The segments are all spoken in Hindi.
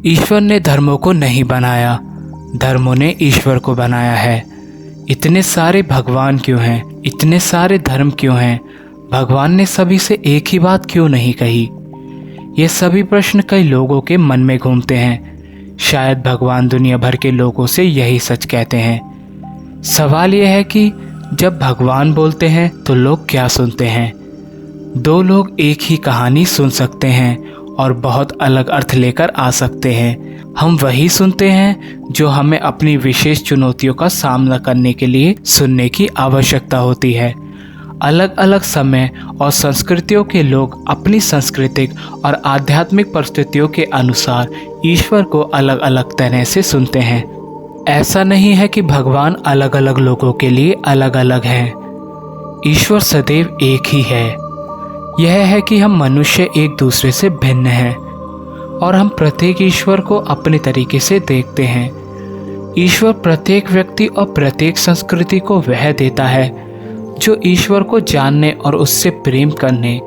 ईश्वर ने धर्मों को नहीं बनाया, धर्मों ने ईश्वर को बनाया है। इतने सारे भगवान क्यों हैं? इतने सारे धर्म क्यों हैं? भगवान ने सभी से एक ही बात क्यों नहीं कही? ये सभी प्रश्न कई लोगों के मन में घूमते हैं। शायद भगवान दुनिया भर के लोगों से यही सच कहते हैं। सवाल यह है कि जब भगवान बोलते हैं तो लोग क्या सुनते हैं? दो लोग एक ही कहानी सुन सकते हैं और बहुत अलग अर्थ लेकर आ सकते हैं। हम वही सुनते हैं जो हमें अपनी विशेष चुनौतियों का सामना करने के लिए सुनने की आवश्यकता होती है। अलग अलग समय और संस्कृतियों के लोग अपनी सांस्कृतिक और आध्यात्मिक परिस्थितियों के अनुसार ईश्वर को अलग अलग तरह से सुनते हैं। ऐसा नहीं है कि भगवान अलग अलग लोगों के लिए अलग अलग हैं। ईश्वर सदैव एक ही है। यह है कि हम मनुष्य एक दूसरे से भिन्न हैं और हम प्रत्येक ईश्वर को अपने तरीके से देखते हैं। ईश्वर प्रत्येक व्यक्ति और प्रत्येक संस्कृति को वह देता है जो ईश्वर को जानने और उससे प्रेम करने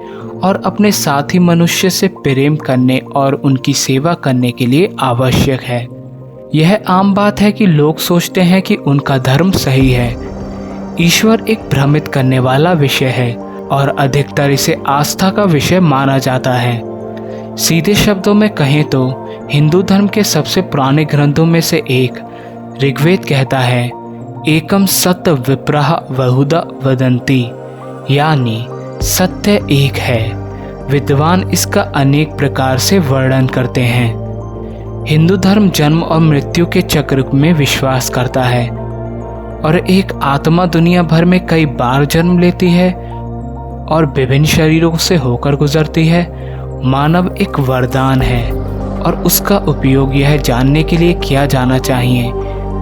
और अपने साथी मनुष्य से प्रेम करने और उनकी सेवा करने के लिए आवश्यक है। यह आम बात है कि लोग सोचते हैं कि उनका धर्म सही है। ईश्वर एक भ्रमित करने वाला विषय है और अधिकतर इसे आस्था का विषय माना जाता है। सीधे शब्दों में कहें तो हिंदू धर्म के सबसे पुराने ग्रंथों में से एक ऋग्वेद कहता है, एकम सत्य विप्रह बहुधा वदंती, यानी सत्य एक है, विद्वान इसका अनेक प्रकार से वर्णन करते हैं। हिंदू धर्म जन्म और मृत्यु के चक्र में विश्वास करता है और एक आत्मा दुनिया भर में कई बार जन्म लेती है और विभिन्न शरीरों से होकर गुजरती है। मानव एक वरदान है और उसका उपयोग यह जानने के लिए किया जाना चाहिए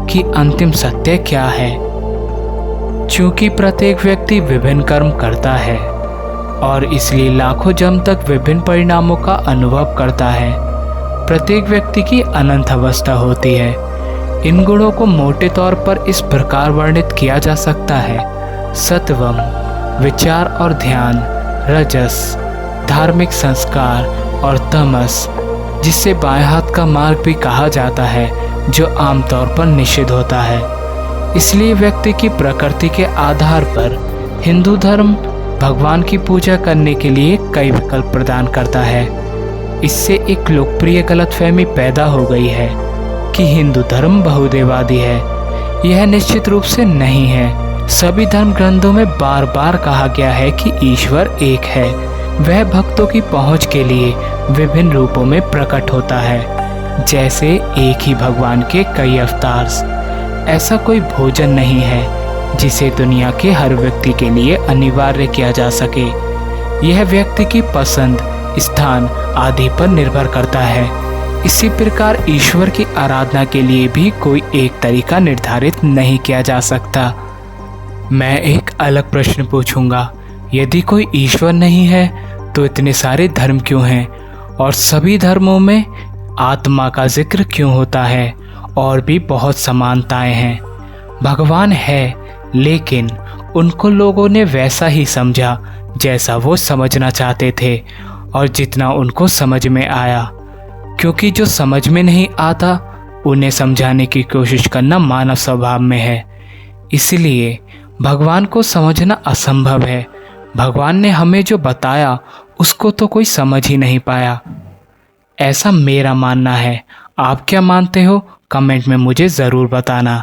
कि अंतिम सत्य क्या है। चूंकि प्रत्येक व्यक्ति विभिन्न कर्म करता है और इसलिए लाखों जन्म तक विभिन्न परिणामों का अनुभव करता है। प्रत्येक व्यक्ति की अनंत अवस्था होती है। इन गुणों को मोटे तौर पर इस प्रकार वर्णित किया जा सकता है, सत्वम विचार और ध्यान, रजस धार्मिक संस्कार और तमस, जिसे बाएं हाथ का मार्ग भी कहा जाता है, जो आमतौर पर निषिद्ध होता है। इसलिए व्यक्ति की प्रकृति के आधार पर हिंदू धर्म भगवान की पूजा करने के लिए कई विकल्प प्रदान करता है। इससे एक लोकप्रिय गलतफहमी पैदा हो गई है कि हिंदू धर्म बहुदेवादी है। यह निश्चित रूप से नहीं है। सभी धर्म ग्रंथों में बार बार कहा गया है कि ईश्वर एक है। वह भक्तों की पहुंच के लिए विभिन्न रूपों में प्रकट होता है, जैसे एक ही भगवान के कई अवतार। ऐसा कोई भोजन नहीं है जिसे दुनिया के हर व्यक्ति के लिए अनिवार्य किया जा सके। यह व्यक्ति की पसंद, स्थान आदि पर निर्भर करता है। इसी प्रकार ईश्वर की आराधना के लिए भी कोई एक तरीका निर्धारित नहीं किया जा सकता। मैं एक अलग प्रश्न पूछूंगा, यदि कोई ईश्वर नहीं है तो इतने सारे धर्म क्यों हैं और सभी धर्मों में आत्मा का जिक्र क्यों होता है और भी बहुत समानताएं हैं। भगवान है, लेकिन उनको लोगों ने वैसा ही समझा जैसा वो समझना चाहते थे और जितना उनको समझ में आया, क्योंकि जो समझ में नहीं आता उन्हें समझाने की कोशिश करना मानव स्वभाव में है। इसलिए भगवान को समझना असंभव है। भगवान ने हमें जो बताया उसको तो कोई समझ ही नहीं पाया। ऐसा मेरा मानना है। आप क्या मानते हो? कमेंट में मुझे ज़रूर बताना।